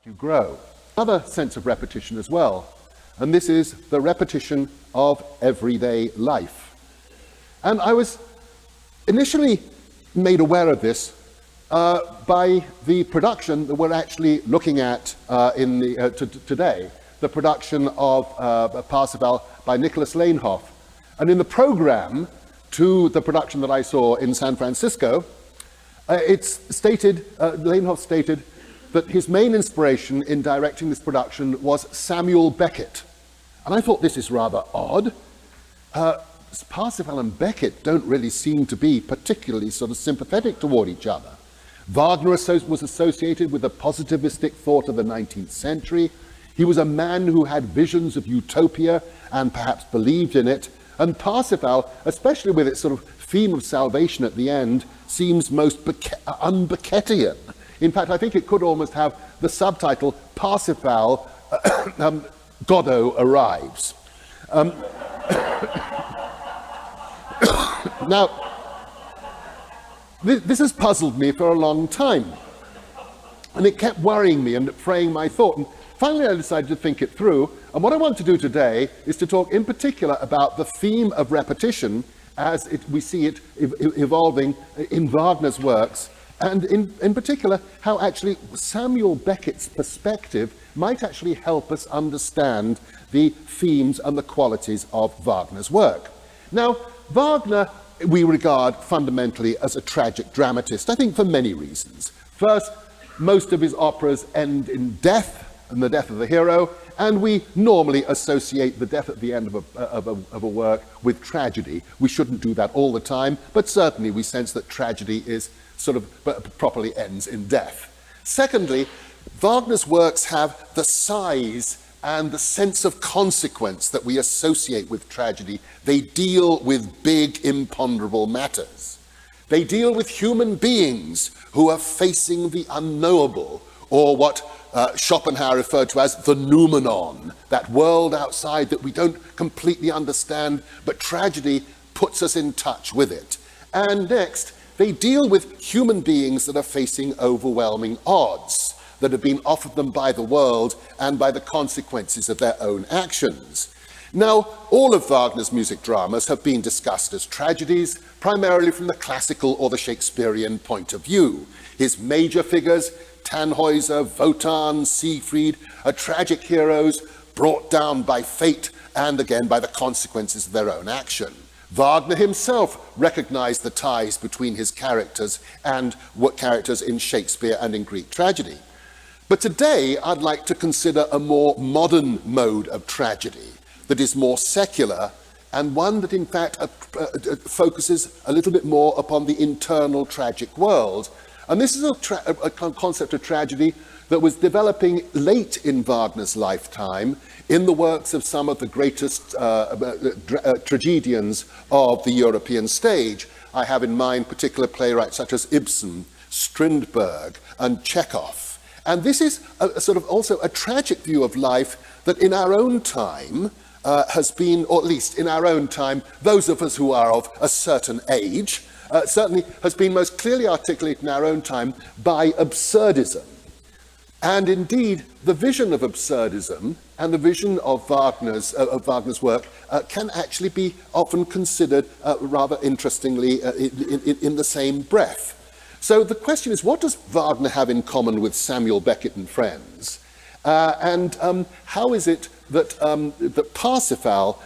you grow. Another sense of repetition as well, and this is the repetition of everyday life. And I was initially made aware of this by the production that we're actually looking at today, the production of Parsifal by Nicholas Lanehoff. And in the program to the production that I saw in San Francisco, Lanehoff stated that his main inspiration in directing this production was Samuel Beckett. And I thought, this is rather odd. Parsifal and Beckett don't really seem to be particularly sort of sympathetic toward each other. Wagner was associated with the positivistic thought of the 19th century. He was a man who had visions of utopia and perhaps believed in it. And Parsifal, especially with its sort of theme of salvation at the end, seems most un-Beckettian. In fact, I think it could almost have the subtitle, Parsifal, Godot Arrives. Now, this has puzzled me for a long time. And it kept worrying me and fraying my thought. And finally, I decided to think it through. And what I want to do today is to talk in particular about the theme of repetition as we see it evolving in Wagner's works, and in particular, how actually Samuel Beckett's perspective might actually help us understand the themes and the qualities of Wagner's work. Now, Wagner we regard fundamentally as a tragic dramatist, I think for many reasons. First, most of his operas end in death, and the death of the hero, and we normally associate the death at the end of a work with tragedy. We shouldn't do that all the time, but certainly we sense that tragedy is sort of properly ends in death. Secondly, Wagner's works have the size and the sense of consequence that we associate with tragedy. They deal with big, imponderable matters. They deal with human beings who are facing the unknowable, or what Schopenhauer referred to as the noumenon, that world outside that we don't completely understand, but tragedy puts us in touch with it. And next, they deal with human beings that are facing overwhelming odds that have been offered them by the world and by the consequences of their own actions. Now, all of Wagner's music dramas have been discussed as tragedies, primarily from the classical or the Shakespearean point of view. His major figures, Tannhäuser, Wotan, Siegfried, are tragic heroes brought down by fate and again by the consequences of their own action. Wagner himself recognized the ties between his characters and what characters in Shakespeare and in Greek tragedy. But today, I'd like to consider a more modern mode of tragedy that is more secular, and one that in fact focuses a little bit more upon the internal tragic world. And this is a concept of tragedy that was developing late in Wagner's lifetime in the works of some of the greatest tragedians of the European stage. I have in mind particular playwrights such as Ibsen, Strindberg, and Chekhov. And this is a sort of also a tragic view of life that in our own time has been, or at least in our own time, those of us who are of a certain age, certainly has been most clearly articulated in our own time by absurdism. And indeed, the vision of absurdism and the vision of Wagner's work can actually be often considered rather interestingly in the same breath. So the question is, what does Wagner have in common with Samuel Beckett and friends? And how is it that Parsifal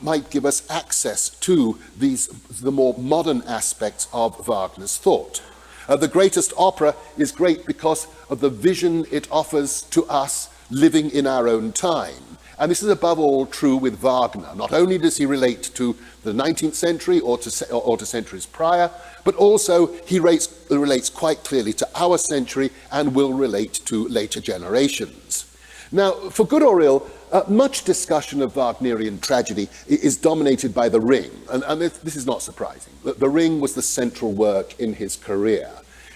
might give us access to the more modern aspects of Wagner's thought? The greatest opera is great because of the vision it offers to us living in our own time. And this is above all true with Wagner. Not only does he relate to the 19th century or to centuries prior, but also he relates quite clearly to our century and will relate to later generations. Now, for good or ill, much discussion of Wagnerian tragedy is dominated by The Ring, and this is not surprising. The Ring was the central work in his career.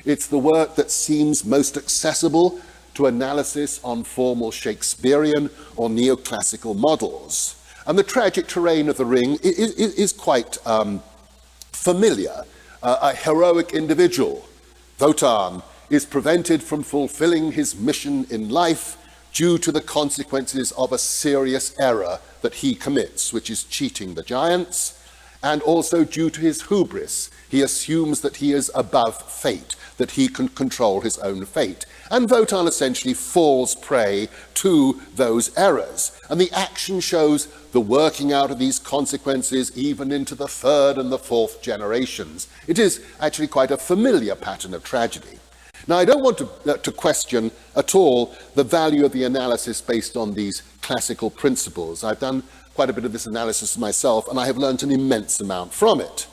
It's the work that seems most accessible to analysis on formal Shakespearean or neoclassical models. And the tragic terrain of The Ring is quite familiar. A heroic individual, Wotan, is prevented from fulfilling his mission in life due to the consequences of a serious error that he commits, which is cheating the giants, and also due to his hubris. He assumes that he is above fate, that he can control his own fate. And Wotan essentially falls prey to those errors. And the action shows the working out of these consequences even into the third and the fourth generations. It is actually quite a familiar pattern of tragedy. Now, I don't want to question at all the value of the analysis based on these classical principles. I've done quite a bit of this analysis myself, and I have learnt an immense amount from it.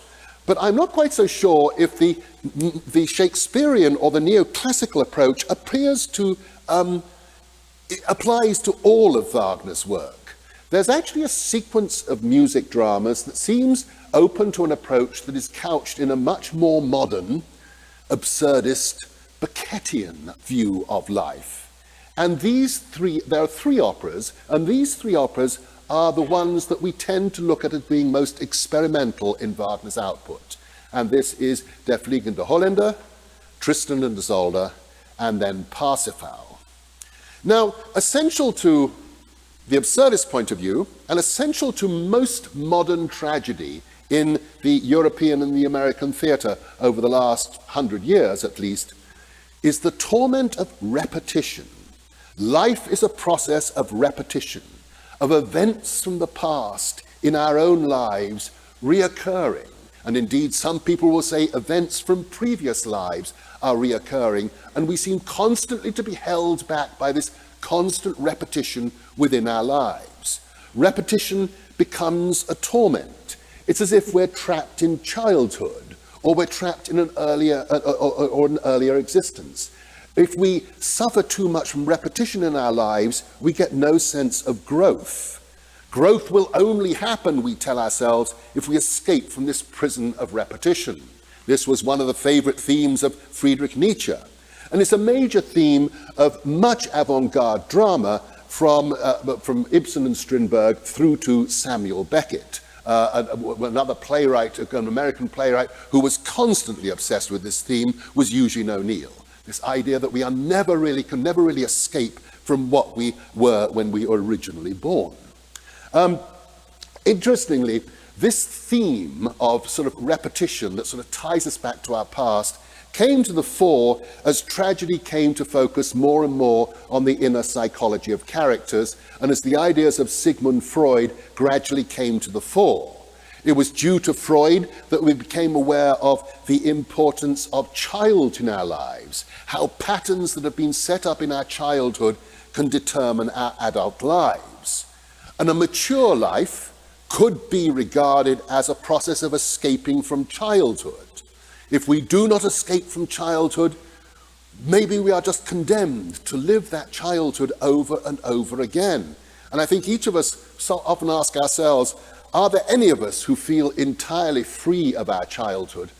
But I'm not quite so sure if the Shakespearean or the neoclassical approach applies to all of Wagner's work. There's actually a sequence of music dramas that seems open to an approach that is couched in a much more modern, absurdist, Beckettian view of life. And there are three operas, and these three operas are the ones that we tend to look at as being most experimental in Wagner's output. And this is Der Fliegende Holländer, Tristan and Isolde, and then Parsifal. Now, essential to the absurdist point of view, and essential to most modern tragedy in the European and the American theatre over the last 100 years at least, is the torment of repetition. Life is a process of repetition, of events from the past in our own lives reoccurring. And indeed, some people will say events from previous lives are reoccurring, and we seem constantly to be held back by this constant repetition within our lives. Repetition becomes a torment. It's as if we're trapped in childhood, or we're trapped in an earlier existence. If we suffer too much from repetition in our lives, we get no sense of growth. Growth will only happen, we tell ourselves, if we escape from this prison of repetition. This was one of the favorite themes of Friedrich Nietzsche. And it's a major theme of much avant-garde drama from Ibsen and Strindberg through to Samuel Beckett, another playwright, an American playwright who was constantly obsessed with this theme was Eugene O'Neill. This idea that we can never really escape from what we were when we were originally born. Interestingly, this theme of sort of repetition that sort of ties us back to our past came to the fore as tragedy came to focus more and more on the inner psychology of characters, and as the ideas of Sigmund Freud gradually came to the fore. It was due to Freud that we became aware of the importance of childhood in our lives, how patterns that have been set up in our childhood can determine our adult lives. And a mature life could be regarded as a process of escaping from childhood. If we do not escape from childhood, maybe we are just condemned to live that childhood over and over again. And I think each of us so often ask ourselves, are there any of us who feel entirely free of our childhood?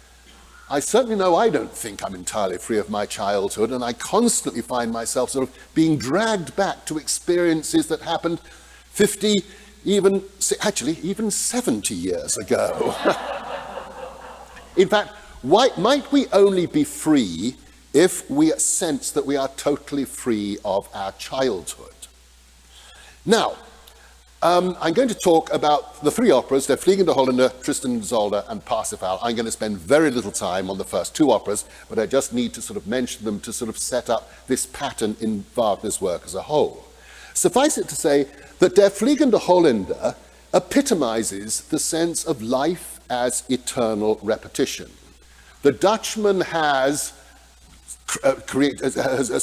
I certainly know I don't think I'm entirely free of my childhood, and I constantly find myself sort of being dragged back to experiences that happened 50, even 70 years ago. In fact, might we only be free if we sense that we are totally free of our childhood? Now, I'm going to talk about the three operas, Der Fliegende Holländer, Tristan and Isolde, and Parsifal. I'm going to spend very little time on the first two operas, but I just need to sort of mention them to sort of set up this pattern in Wagner's work as a whole. Suffice it to say that Der Fliegende Holländer epitomizes the sense of life as eternal repetition. The Dutchman has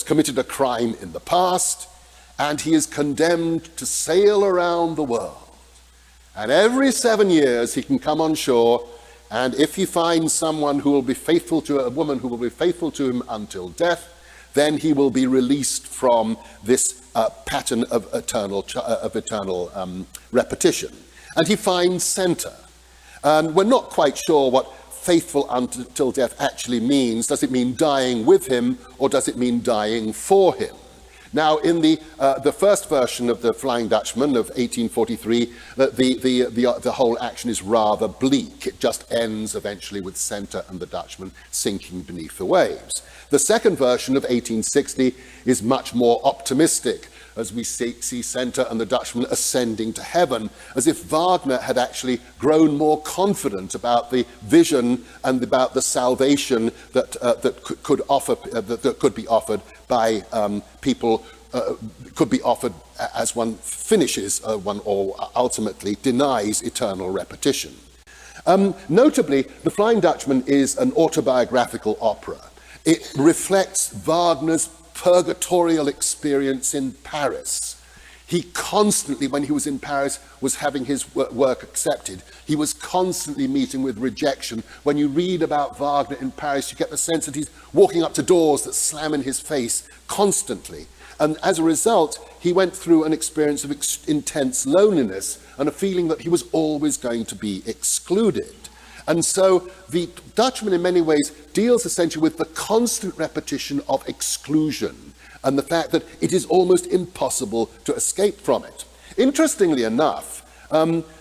committed a crime in the past, and he is condemned to sail around the world. And every 7 years he can come on shore, and if he finds someone who will be faithful to a woman who will be faithful to him until death, then he will be released from this pattern of eternal repetition. And he finds center. And we're not quite sure what faithful until death actually means. Does it mean dying with him, or does it mean dying for him? Now, in the first version of the Flying Dutchman of 1843, the whole action is rather bleak. It just ends eventually with Center and the Dutchman sinking beneath the waves. The second version of 1860 is much more optimistic, as we see Center and the Dutchman ascending to heaven, as if Wagner had actually grown more confident about the vision and about the salvation that could be offered by people, could be offered as one finishes, one or ultimately denies eternal repetition. Notably, The Flying Dutchman is an autobiographical opera. It reflects Wagner's purgatorial experience in Paris. He constantly, when he was in Paris, was having his work accepted. He was constantly meeting with rejection. When you read about Wagner in Paris, you get the sense that he's walking up to doors that slam in his face constantly. And as a result, he went through an experience of intense loneliness and a feeling that he was always going to be excluded. And so the Dutchman in many ways deals essentially with the constant repetition of exclusion and the fact that it is almost impossible to escape from it. Interestingly enough,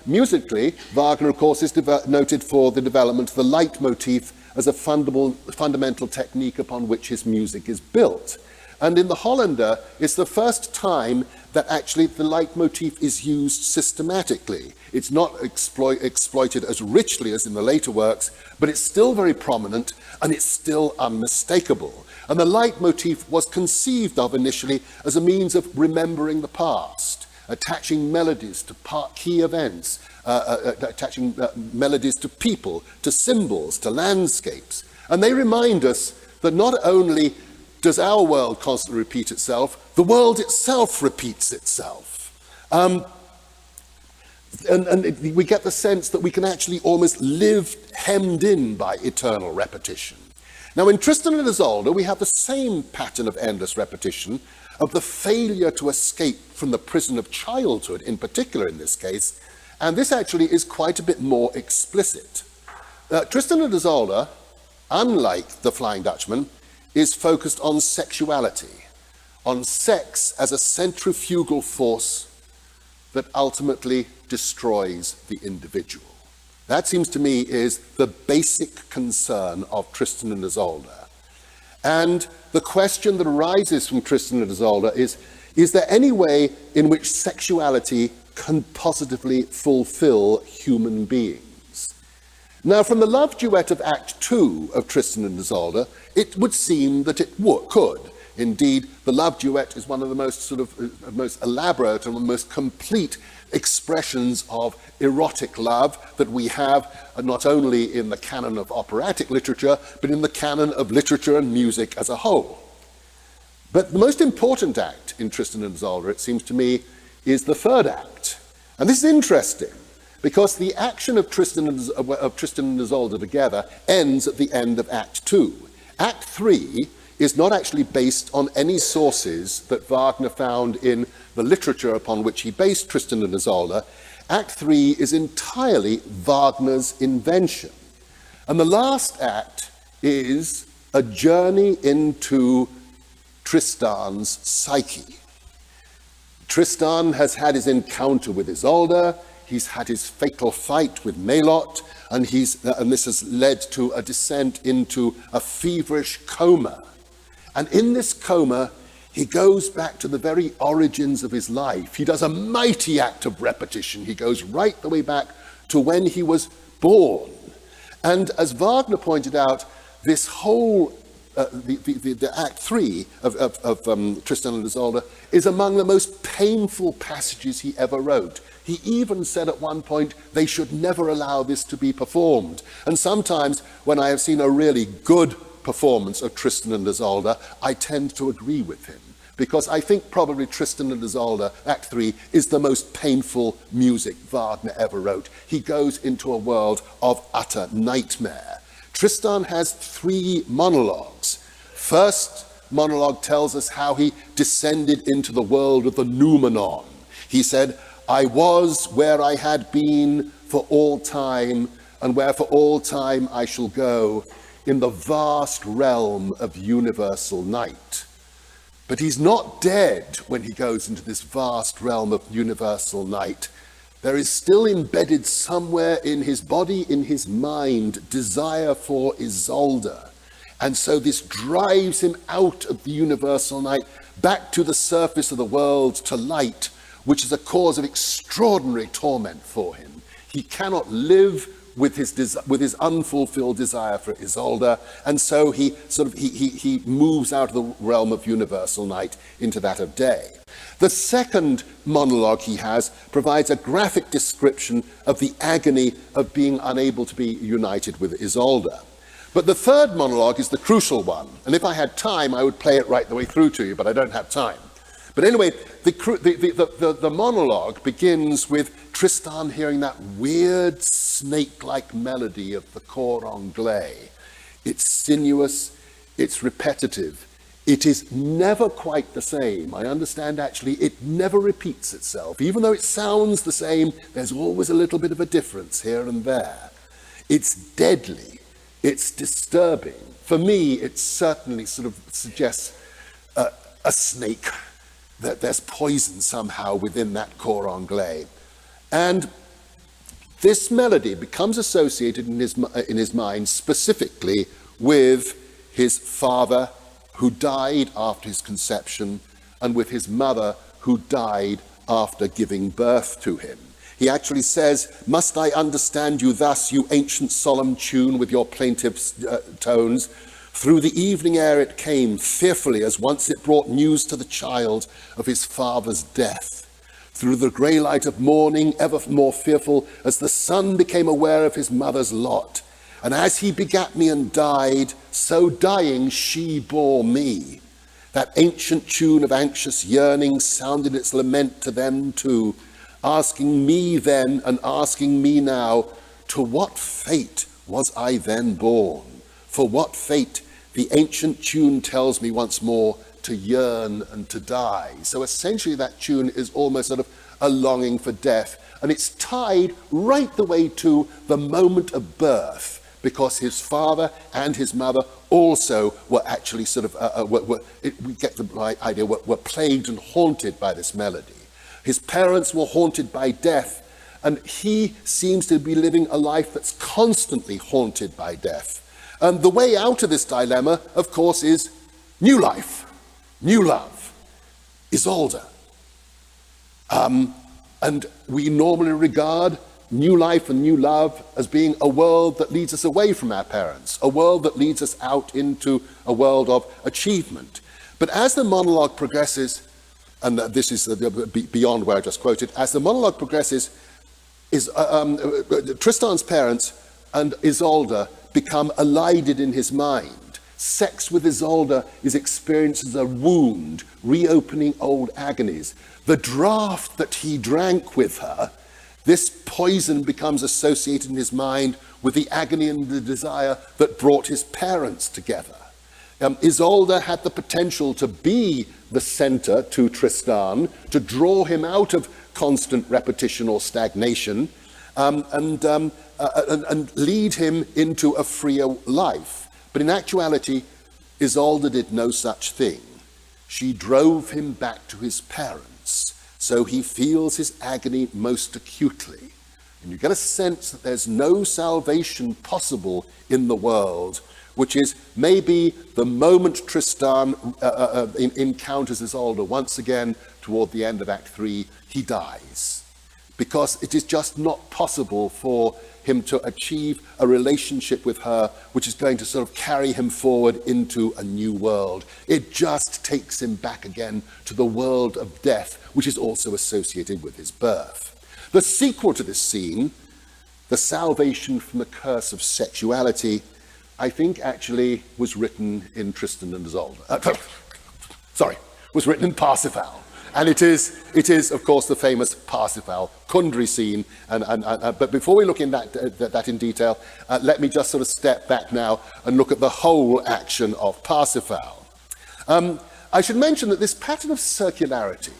musically, Wagner, of course, is noted for the development of the leitmotif as a fundamental technique upon which his music is built. And in the Hollander, it's the first time that actually the leitmotif is used systematically. It's not exploited as richly as in the later works, but it's still very prominent and it's still unmistakable. And the leitmotif was conceived of initially as a means of remembering the past, attaching melodies to key events, attaching melodies to people, to symbols, to landscapes. And they remind us that not only does our world constantly repeat itself, the world itself repeats itself. And we get the sense that we can actually almost live hemmed in by eternal repetition. Now, in Tristan and Isolde, we have the same pattern of endless repetition, of the failure to escape from the prison of childhood, in particular in this case, and this actually is quite a bit more explicit. Tristan and Isolde, unlike The Flying Dutchman, is focused on sexuality, on sex as a centrifugal force that ultimately destroys the individual. That seems to me is the basic concern of Tristan and Isolde. And the question that arises from Tristan and Isolde is there any way in which sexuality can positively fulfill human beings? Now, from the love duet of Act 2 of Tristan and Isolde, it would seem that it could. Indeed, the love duet is one of the most most elaborate and the most complete expressions of erotic love that we have, not only in the canon of operatic literature, but in the canon of literature and music as a whole. But the most important act in Tristan and Isolde, it seems to me, is the third act. And this is interesting, because the action of Tristan and Isolde together ends at the end of Act 2. Act 3 is not actually based on any sources that Wagner found in the literature upon which he based Tristan and Isolde. Act 3 is entirely Wagner's invention. And the last act is a journey into Tristan's psyche. Tristan has had his encounter with Isolde, he's had his fatal fight with Melot, and this has led to a descent into a feverish coma. And in this coma, he goes back to the very origins of his life. He does a mighty act of repetition. He goes right the way back to when he was born. And as Wagner pointed out, this whole, the Act 3 of Tristan and Isolde is among the most painful passages he ever wrote. He even said at one point, they should never allow this to be performed. And sometimes when I have seen a really good performance of Tristan and Isolde, I tend to agree with him, because I think probably Tristan and Isolde, Act 3, is the most painful music Wagner ever wrote. He goes into a world of utter nightmare. Tristan has 3 monologues. First monologue tells us how he descended into the world of the noumenon. He said, I was where I had been for all time, and where for all time I shall go, in the vast realm of universal night. But he's not dead when he goes into this vast realm of universal night. There is still embedded somewhere in his body, in his mind, desire for Isolde. And so this drives him out of the universal night, back to the surface of the world, to light, which is a cause of extraordinary torment for him. He cannot live with his unfulfilled desire for Isolde, and so he moves out of the realm of universal night into that of day. The second monologue he has provides a graphic description of the agony of being unable to be united with Isolde. But the third monologue is the crucial one, and if I had time, I would play it right the way through to you, but I don't have time. But anyway, the monologue begins with Tristan hearing that weird snake-like melody of the cor anglais. It's sinuous, it's repetitive. It is never quite the same. I understand actually it never repeats itself. Even though it sounds the same, there's always a little bit of a difference here and there. It's deadly. It's disturbing. For me, it certainly sort of suggests a snake, that there's poison somehow within that cor anglais. And this melody becomes associated in his mind specifically with his father, who died after his conception, and with his mother, who died after giving birth to him. He actually says, "Must I understand you thus, you ancient solemn tune with your plaintive tones? Through the evening air it came, fearfully as once it brought news to the child of his father's death. Through the grey light of morning, ever more fearful, as the son became aware of his mother's lot. And as he begat me and died, so dying she bore me. That ancient tune of anxious yearning sounded its lament to them too, asking me then and asking me now, to what fate was I then born? For what fate, the ancient tune tells me once more, to yearn and to die." So essentially that tune is almost sort of a longing for death, and it's tied right the way to the moment of birth, because his father and his mother also were actually sort of, we get the right idea, were plagued and haunted by this melody. His parents were haunted by death, and he seems to be living a life that's constantly haunted by death. And the way out of this dilemma, of course, is new life, new love, Isolde. And we normally regard new life and new love as being a world that leads us away from our parents, a world that leads us out into a world of achievement. But as the monologue progresses, and this is beyond where I just quoted, as the monologue progresses, Tristan's parents and Isolde become elided in his mind. Sex with Isolde is experienced as a wound, reopening old agonies. The draught that he drank with her, this poison becomes associated in his mind with the agony and the desire that brought his parents together. Isolde had the potential to be the center to Tristan, to draw him out of constant repetition or stagnation, and lead him into a freer life. But in actuality, Isolde did no such thing. She drove him back to his parents, so he feels his agony most acutely. And you get a sense that there's no salvation possible in the world, which is maybe the moment Tristan encounters Isolde once again toward the end of Act 3, he dies. Because it is just not possible for him to achieve a relationship with her which is going to sort of carry him forward into a new world. It just takes him back again to the world of death, which is also associated with his birth. The sequel to this scene, the salvation from the curse of sexuality, I think actually was written in Tristan and Isolde. Was written in Parsifal. And it is, of course, the famous Parsifal Kundry scene. But before we look in that in detail, let me just sort of step back now and look at the whole action of Parsifal. I should mention that this pattern of circularity,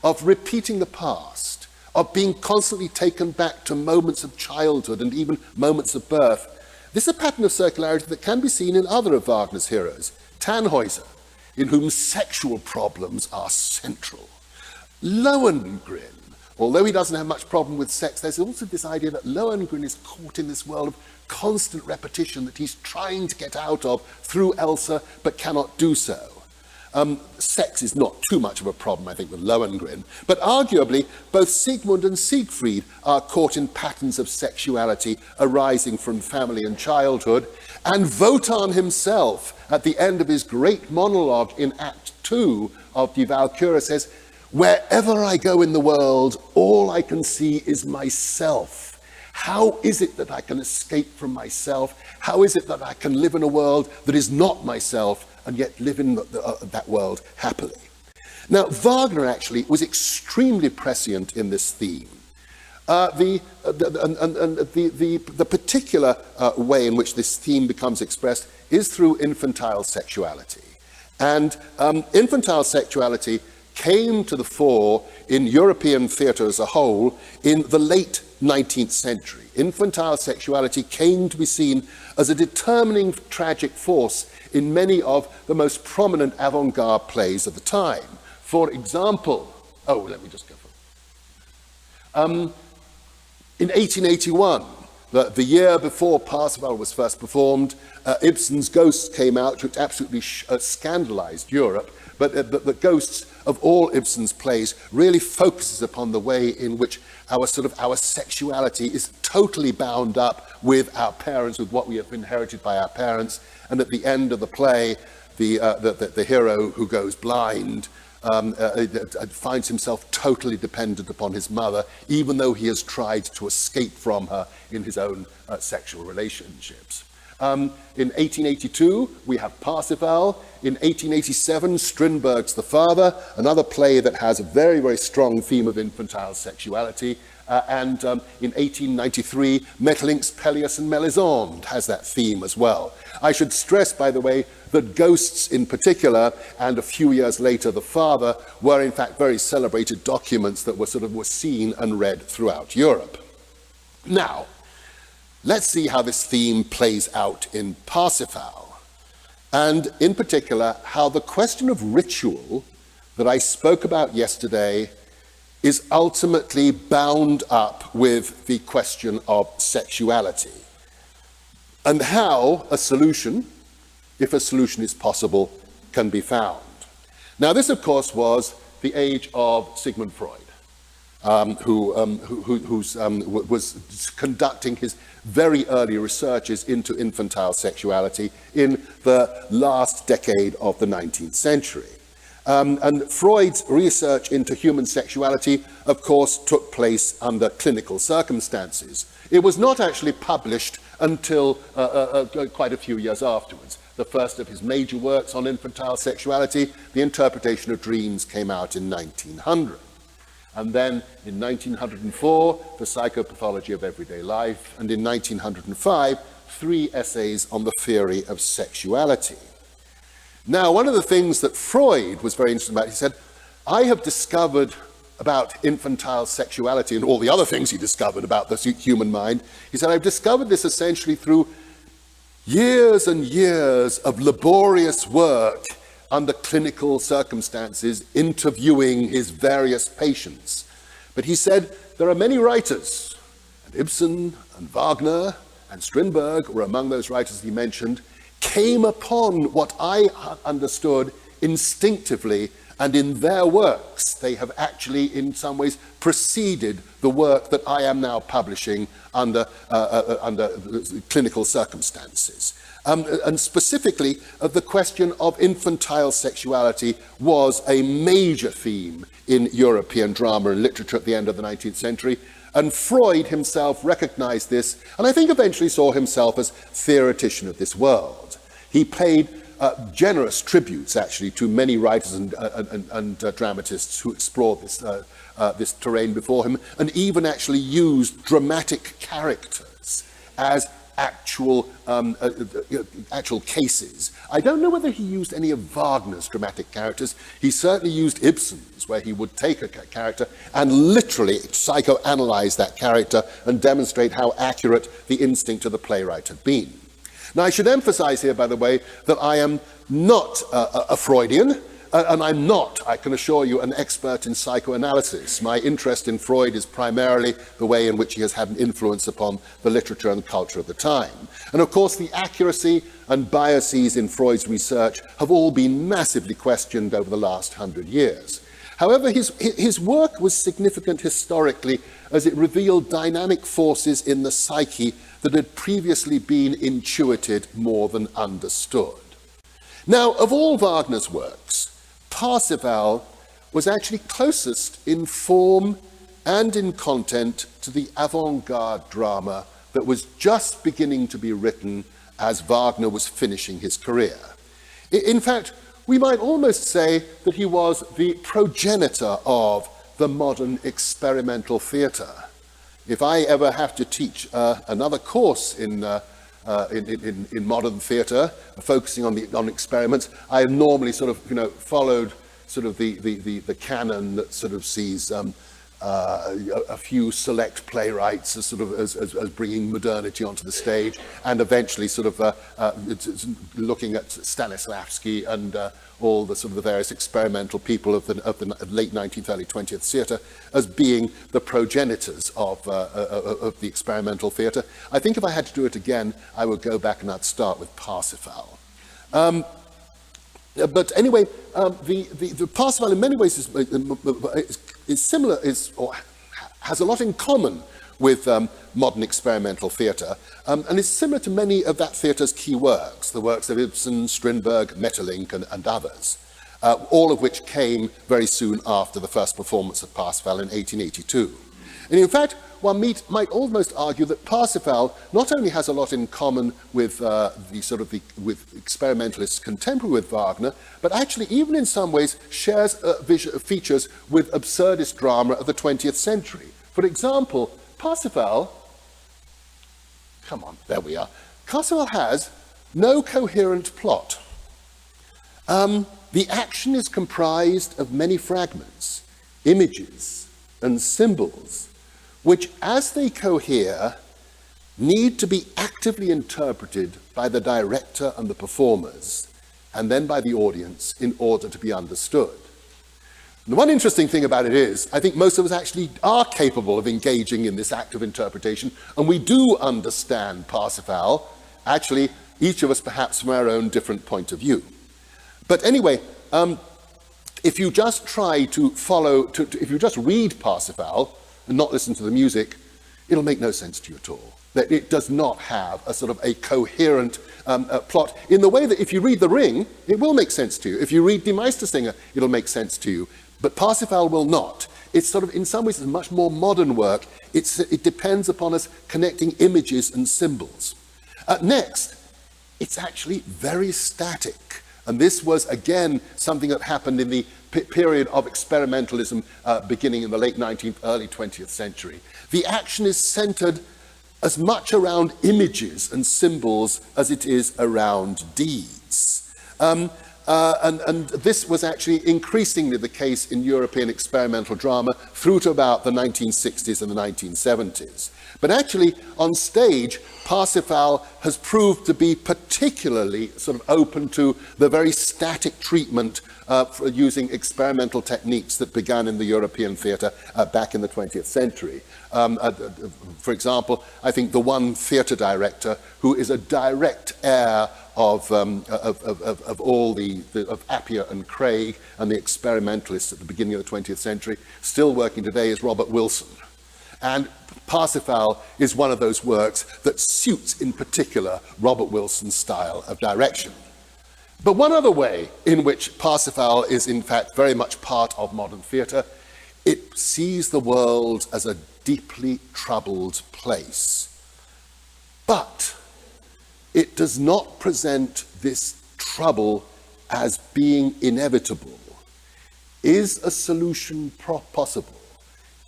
of repeating the past, of being constantly taken back to moments of childhood and even moments of birth, this is a pattern of circularity that can be seen in other of Wagner's heroes. Tannhäuser, in whom sexual problems are central. Lohengrin, although he doesn't have much problem with sex, there's also this idea that Lohengrin is caught in this world of constant repetition that he's trying to get out of through Elsa, but cannot do so. Sex is not too much of a problem, I think, with Lohengrin, but arguably both Sigmund and Siegfried are caught in patterns of sexuality arising from family and childhood, and Wotan himself, at the end of his great monologue in Act 2 of Die Walküre, says, "Wherever I go in the world, all I can see is myself. How is it that I can escape from myself? How is it that I can live in a world that is not myself and yet live in that world happily?" Now, Wagner actually was extremely prescient in this theme. The particular way in which this theme becomes expressed is through infantile sexuality. And infantile sexuality came to the fore in European theatre as a whole in the late 19th century. Infantile sexuality came to be seen as a determining tragic force in many of the most prominent avant-garde plays of the time. For example, let me just go for it. In 1881, the year before Parsifal was first performed, Ibsen's Ghosts came out, which absolutely scandalized Europe, but the Ghosts of all Ibsen's plays really focuses upon the way in which our sexuality is totally bound up with our parents, with what we have inherited by our parents. And at the end of the play, the hero who goes blind finds himself totally dependent upon his mother, even though he has tried to escape from her in his own sexual relationships. In 1882, we have Parsifal. In 1887, Strindberg's The Father, another play that has a very, very strong theme of infantile sexuality. And in 1893, Maeterlinck's Pelleas and Melisande has that theme as well. I should stress, by the way, that Ghosts in particular, and a few years later, The Father, were in fact very celebrated documents that were seen and read throughout Europe. Now, let's see how this theme plays out in Parsifal, and in particular, how the question of ritual that I spoke about yesterday is ultimately bound up with the question of sexuality, and how a solution, if a solution is possible, can be found. Now, this, of course, was the age of Sigmund Freud, who was conducting his very early researches into infantile sexuality in the last decade of the 19th century. And Freud's research into human sexuality, of course, took place under clinical circumstances. It was not actually published until quite a few years afterwards. The first of his major works on infantile sexuality, The Interpretation of Dreams, came out in 1900. And then in 1904, The Psychopathology of Everyday Life, and in 1905, 3 essays on the theory of sexuality. Now, one of the things that Freud was very interested about, he said, I have discovered about infantile sexuality and all the other things he discovered about the human mind. He said, I've discovered this essentially through years and years of laborious work under clinical circumstances, interviewing his various patients. But he said, there are many writers, and Ibsen and Wagner and Strindberg were among those writers he mentioned, came upon what I understood instinctively, and in their works, they have actually in some ways preceded the work that I am now publishing under clinical circumstances. And specifically, the question of infantile sexuality was a major theme in European drama and literature at the end of the 19th century. And Freud himself recognized this, and I think eventually saw himself as theoretician of this world. He paid generous tributes, actually, to many writers and dramatists who explored this terrain before him, and even actually used dramatic characters as actual cases. I don't know whether he used any of Wagner's dramatic characters. He certainly used Ibsen's, where he would take a character and literally psychoanalyze that character and demonstrate how accurate the instinct of the playwright had been. Now, I should emphasize here, by the way, that I am not a Freudian, and I'm not, I can assure you, an expert in psychoanalysis. My interest in Freud is primarily the way in which he has had an influence upon the literature and culture of the time. And of course, the accuracy and biases in Freud's research have all been massively questioned over the last 100 years. However, his work was significant historically as it revealed dynamic forces in the psyche that had previously been intuited more than understood. Now, of all Wagner's works, Parsifal was actually closest in form and in content to the avant-garde drama that was just beginning to be written as Wagner was finishing his career. In fact, we might almost say that he was the progenitor of the modern experimental theatre. If I ever have to teach another course in modern theatre, focusing on experiments, I have normally sort of, followed sort of the canon that sort of sees a few select playwrights as as bringing modernity onto the stage, and eventually sort of looking at Stanislavski and all the sort of the various experimental people of the late 19th, early 20th theatre as being the progenitors of the experimental theatre. I think if I had to do it again, I would go back and I'd start with Parsifal. But anyway, the Parsifal in many ways is similar, or has a lot in common with modern experimental theatre, and is similar to many of that theatre's key works, the works of Ibsen, Strindberg, Maeterlinck, and others, all of which came very soon after the first performance of Parsifal in 1882. And in fact, one might almost argue that Parsifal not only has a lot in common with with experimentalists contemporary with Wagner, but actually even in some ways shares features with absurdist drama of the 20th century. For example, Parsifal, come on, there we are. Parsifal has no coherent plot. The action is comprised of many fragments, images, and symbols, which, as they cohere, need to be actively interpreted by the director and the performers, and then by the audience in order to be understood. And the one interesting thing about it is, I think most of us actually are capable of engaging in this act of interpretation, and we do understand Parsifal, actually, each of us perhaps from our own different point of view. But anyway, if you just try to if you just read Parsifal, and not listen to the music, it'll make no sense to you at all. That it does not have a sort of a coherent plot in the way that if you read The Ring, it will make sense to you. If you read Die Meistersinger, it'll make sense to you. But Parsifal will not. It's sort of, in some ways, a much more modern work. It depends upon us connecting images and symbols. Next, it's actually very static. And this was, again, something that happened in the period of experimentalism beginning in the late 19th, early 20th century. The action is centered as much around images and symbols as it is around deeds. And this was actually increasingly the case in European experimental drama through to about the 1960s and the 1970s. But actually, on stage, Parsifal has proved to be particularly sort of open to the very static treatment for using experimental techniques that began in the European theatre back in the 20th century. For example, I think the one theatre director who is a direct heir of all of Appiah and Craig and the experimentalists at the beginning of the 20th century, still working today, is Robert Wilson. And Parsifal is one of those works that suits, in particular, Robert Wilson's style of direction. But one other way in which Parsifal is, in fact, very much part of modern theatre, it sees the world as a deeply troubled place. But it does not present this trouble as being inevitable. Is a solution possible?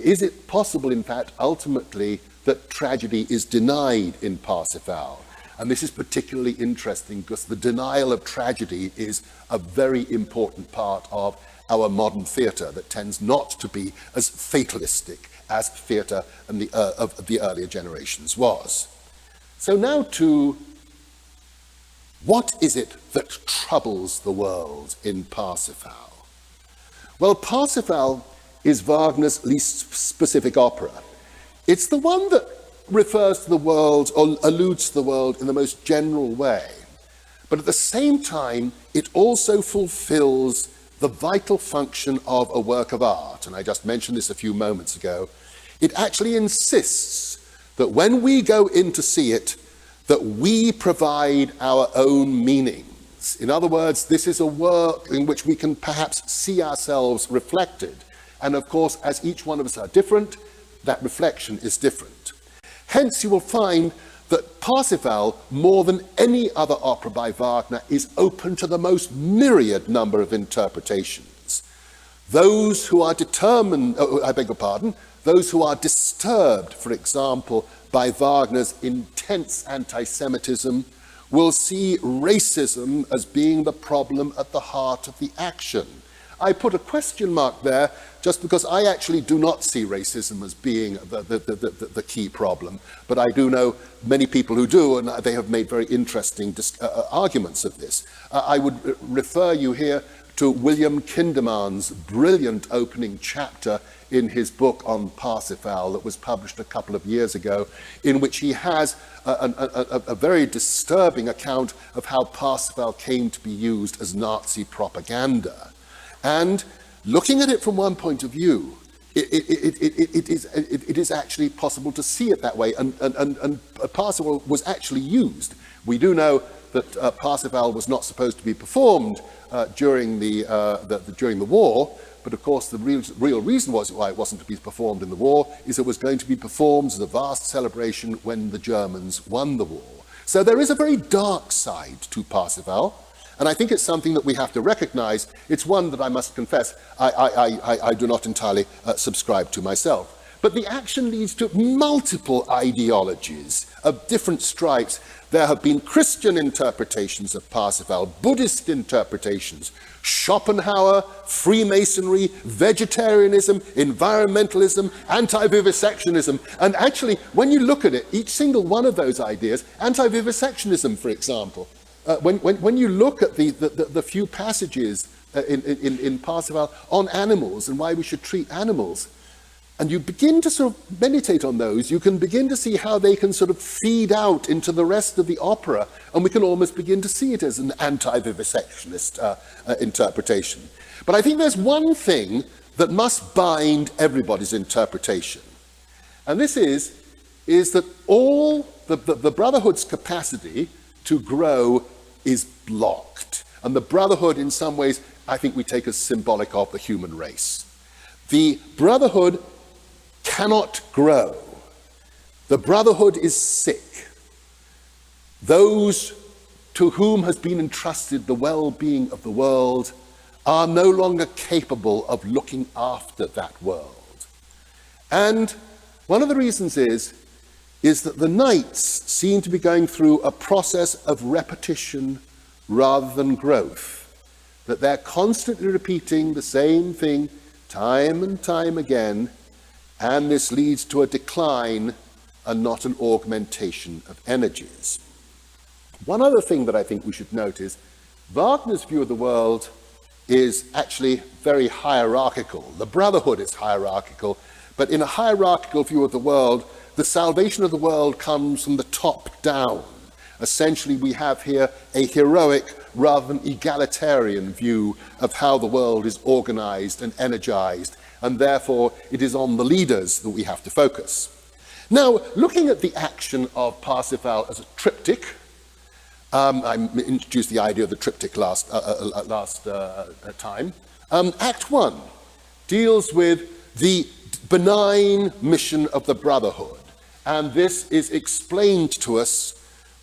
Is it possible, in fact, ultimately, that tragedy is denied in Parsifal? And this is particularly interesting because the denial of tragedy is a very important part of our modern theatre that tends not to be as fatalistic as theatre of the earlier generations was. So now to What is it that troubles the world in Parsifal? Well, Parsifal is Wagner's least specific opera. It's the one that refers to the world or alludes to the world in the most general way. But at the same time, it also fulfills the vital function of a work of art. And I just mentioned this a few moments ago. It actually insists that when we go in to see it, that we provide our own meanings. In other words, this is a work in which we can perhaps see ourselves reflected. And of course, as each one of us are different, that reflection is different. Hence, you will find that Parsifal, more than any other opera by Wagner, is open to the most myriad number of interpretations. Those who are those who are disturbed, for example, by Wagner's intense anti-Semitism, will see racism as being the problem at the heart of the action. I put a question mark there just because I actually do not see racism as being the key problem, but I do know many people who do, and they have made very interesting arguments of this. I would refer you here to William Kinderman's brilliant opening chapter in his book on Parsifal that was published a couple of years ago, in which he has a very disturbing account of how Parsifal came to be used as Nazi propaganda. And looking at it from one point of view, it is actually possible to see it that way, and Parsifal was actually used. We do know that Parsifal was not supposed to be performed during the war, but of course the real reason why it wasn't to be performed in the war is it was going to be performed as a vast celebration when the Germans won the war. So there is a very dark side to Parsifal, and I think it's something that we have to recognize. It's one that I must confess I do not entirely subscribe to myself. But the action leads to multiple ideologies of different stripes. There have been Christian interpretations of Parsifal, Buddhist interpretations, Schopenhauer, Freemasonry, vegetarianism, environmentalism, anti-vivisectionism. And actually, when you look at it, each single one of those ideas, anti-vivisectionism, for example, when you look at the few passages in Parsifal on animals and why we should treat animals, and you begin to sort of meditate on those, you can begin to see how they can sort of feed out into the rest of the opera, and we can almost begin to see it as an anti-vivisectionist interpretation. But I think there's one thing that must bind everybody's interpretation, and this is that all the Brotherhood's capacity to grow is blocked. And the Brotherhood, in some ways, I think we take as symbolic of the human race. The Brotherhood cannot grow. The Brotherhood is sick. Those to whom has been entrusted the well-being of the world are no longer capable of looking after that world. And one of the reasons is that the knights seem to be going through a process of repetition rather than growth, that they're constantly repeating the same thing time and time again, and this leads to a decline and not an augmentation of energies. One other thing that I think we should note is Wagner's view of the world is actually very hierarchical. The Brotherhood is hierarchical, but in a hierarchical view of the world, the salvation of the world comes from the top down. Essentially, we have here a heroic rather than egalitarian view of how the world is organized and energized, and therefore it is on the leaders that we have to focus. Now, looking at the action of Parsifal as a triptych, I introduced the idea of the triptych last time. Act 1 deals with the benign mission of the Brotherhood, and this is explained to us,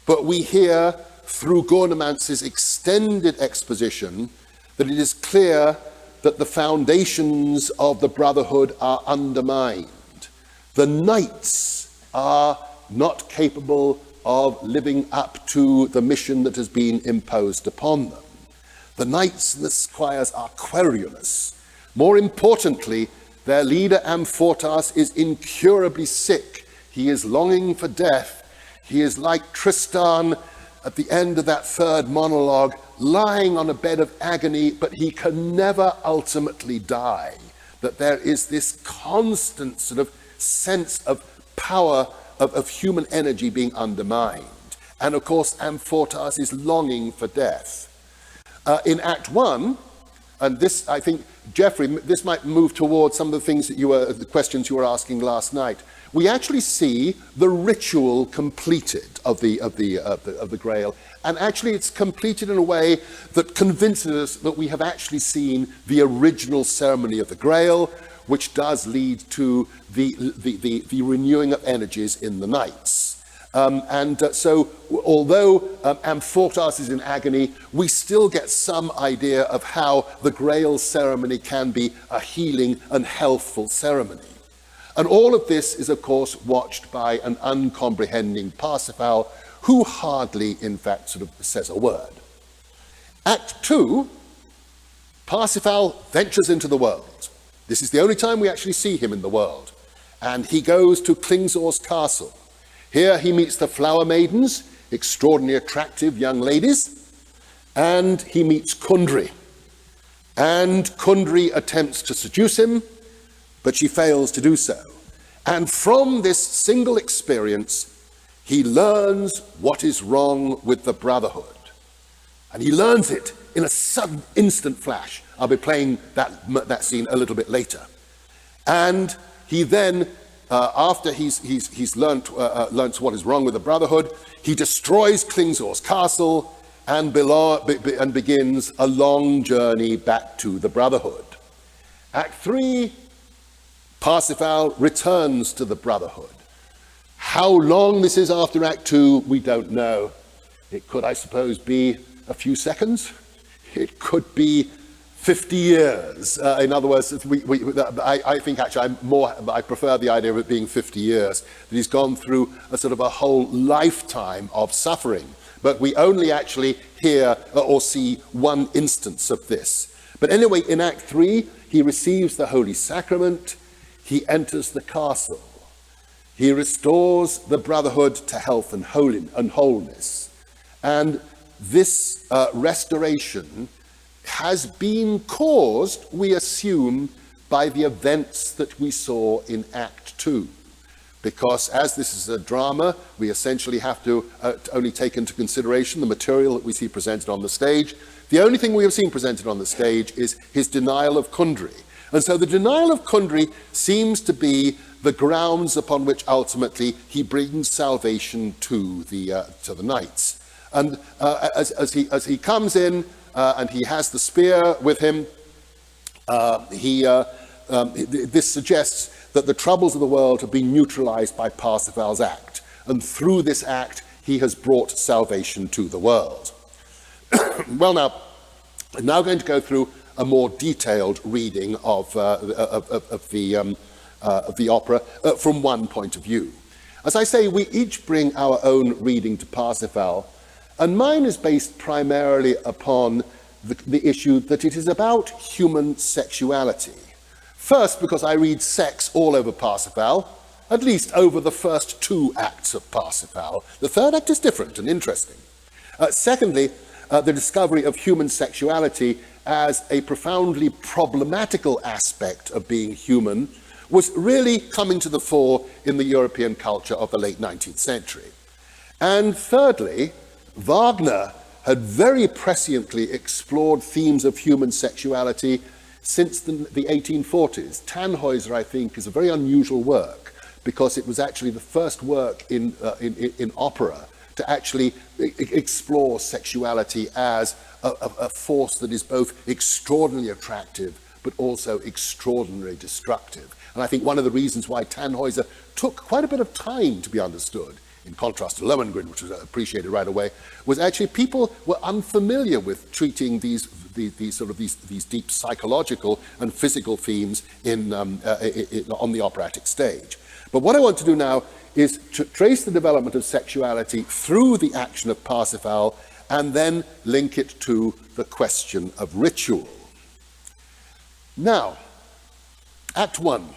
but we hear through Gornemantz's extended exposition that it is clear that the foundations of the Brotherhood are undermined. The knights are not capable of living up to the mission that has been imposed upon them. The knights and the squires are querulous. More importantly, their leader Amfortas is incurably sick. He is longing for death. He is like Tristan, at the end of that third monologue, lying on a bed of agony, but he can never ultimately die. That there is this constant sort of sense of power of human energy being undermined. And of course, Amfortas is longing for death. In Act 1, and this, I think, Geoffrey, this might move towards some of the things that the questions you were asking last night. We actually see the ritual completed of the Grail, and actually it's completed in a way that convinces us that we have actually seen the original ceremony of the Grail, which does lead to the renewing of energies in the Knights. So although Amfortas is in agony, we still get some idea of how the Grail ceremony can be a healing and healthful ceremony. And all of this is, of course, watched by an uncomprehending Parsifal, who hardly, in fact, sort of says a word. Act 2, Parsifal ventures into the world. This is the only time we actually see him in the world. And he goes to Klingsor's castle. Here he meets the flower maidens, extraordinarily attractive young ladies, and he meets Kundry. And Kundry attempts to seduce him, but she fails to do so. And from this single experience, he learns what is wrong with the Brotherhood. And he learns it in a sudden, instant flash. I'll be playing that scene a little bit later. And he then, after he's learnt what is wrong with the Brotherhood, he destroys Klingsor's castle and begins a long journey back to the Brotherhood. Act 3, Parsifal returns to the Brotherhood. How long this is after Act 2, we don't know. It could, I suppose, be a few seconds. It could be 50 years. In other words, I think actually I prefer the idea of it being 50 years, that he's gone through a sort of a whole lifetime of suffering. But we only actually hear or see one instance of this. But anyway, in Act 3, he receives the Holy Sacrament. He enters the castle. He restores the Brotherhood to health and wholeness. And this restoration has been caused, we assume, by the events that we saw in Act 2. Because as this is a drama, we essentially have to only take into consideration the material that we see presented on the stage. The only thing we have seen presented on the stage is his denial of Kundry. And so the denial of Kundry seems to be the grounds upon which ultimately he brings salvation to the Knights. And as he comes in and he has the spear with him, this suggests that the troubles of the world have been neutralized by Parsifal's act. And through this act, he has brought salvation to the world. Well, now, I'm now going to go through a more detailed reading of the opera from one point of view. As I say, we each bring our own reading to Parsifal, and mine is based primarily upon the issue that it is about human sexuality. First, because I read sex all over Parsifal, at least over the first 2 acts of Parsifal. The third act is different and interesting. Secondly, the discovery of human sexuality as a profoundly problematical aspect of being human was really coming to the fore in the European culture of the late 19th century. And thirdly, Wagner had very presciently explored themes of human sexuality since the 1840s. Tannhäuser, I think, is a very unusual work because it was actually the first work in opera to actually explore sexuality as a force that is both extraordinarily attractive but also extraordinarily destructive. And I think one of the reasons why Tannhäuser took quite a bit of time to be understood, in contrast to Lohengrin, which was appreciated right away, was actually people were unfamiliar with treating these deep psychological and physical themes on the operatic stage. But what I want to do now is to trace the development of sexuality through the action of Parsifal and then link it to the question of ritual. Now, Act 1.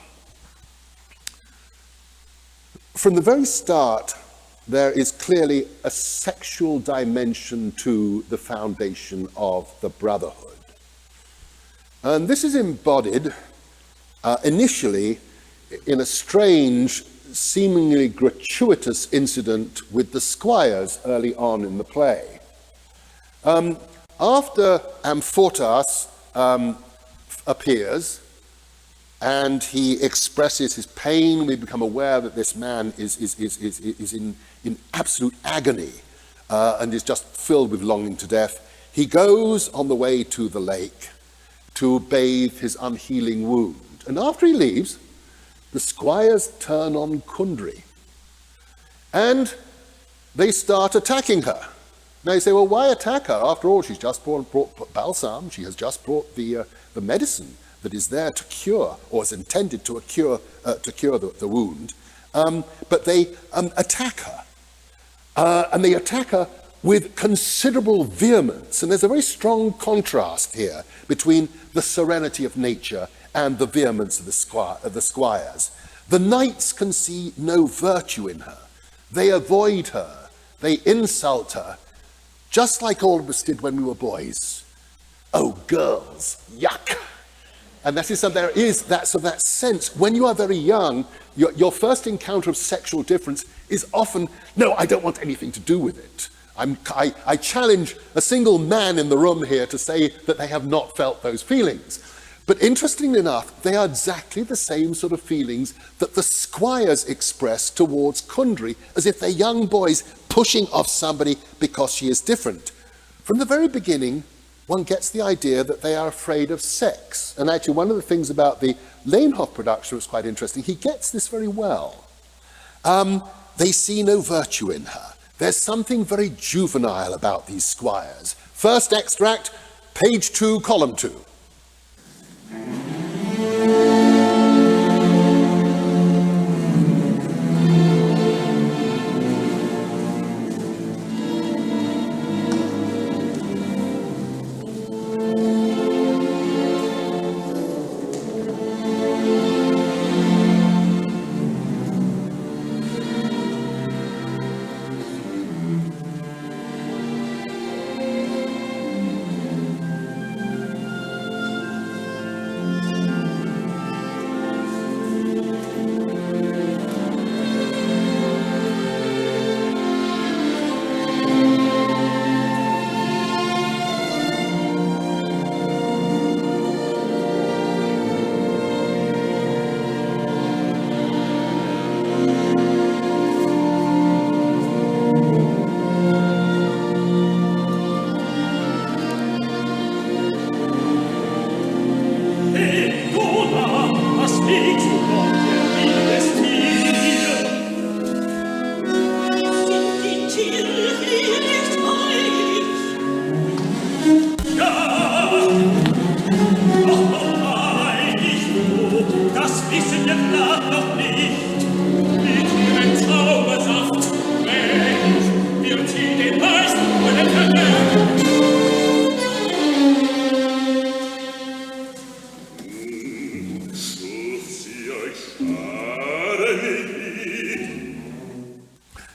From the very start, there is clearly a sexual dimension to the foundation of the brotherhood. And this is embodied initially in a strange, seemingly gratuitous incident with the squires early on in the play. After Amfortas appears and he expresses his pain, we become aware that this man is in absolute agony and is just filled with longing to death. He goes on the way to the lake to bathe his unhealing wound. And after he leaves, the squires turn on Kundry and they start attacking her. Now you say, well, why attack her? After all, she's just brought balsam. She has just brought the medicine that is there to cure, or is intended to cure the wound. But they attack her. And they attack her with considerable vehemence. And there's a very strong contrast here between the serenity of nature and the vehemence of the squires. The knights can see no virtue in her. They avoid her. They insult her. Just like all of us did when we were boys. Oh, girls, yuck. And that is, so there is that sense. When you are very young, your first encounter of sexual difference is often, no, I don't want anything to do with it. I challenge a single man in the room here to say that they have not felt those feelings. But interestingly enough, they are exactly the same sort of feelings that the squires express towards Kundry, as if they're young boys pushing off somebody because she is different. From the very beginning, one gets the idea that they are afraid of sex. And actually, one of the things about the Leenhoff production was quite interesting. He gets this very well. They see no virtue in her. There's something very juvenile about these squires. First extract, page 2, column 2.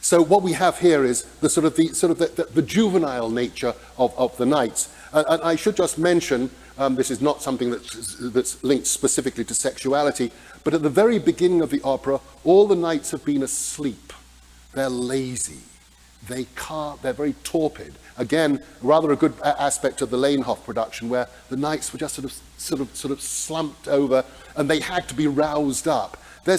So what we have here is the juvenile nature of the knights. And I should just mention, this is not something that's linked specifically to sexuality, but at the very beginning of the opera, all the knights have been asleep. They're lazy. They can't, they're very torpid. Again, rather a good aspect of the Leenhoff production, where the knights were just sort of slumped over and they had to be roused up. They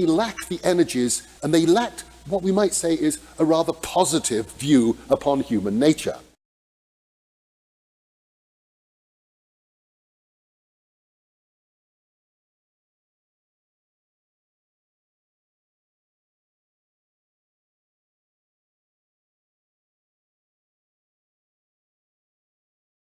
lack the energies, and they lacked what we might say is a rather positive view upon human nature.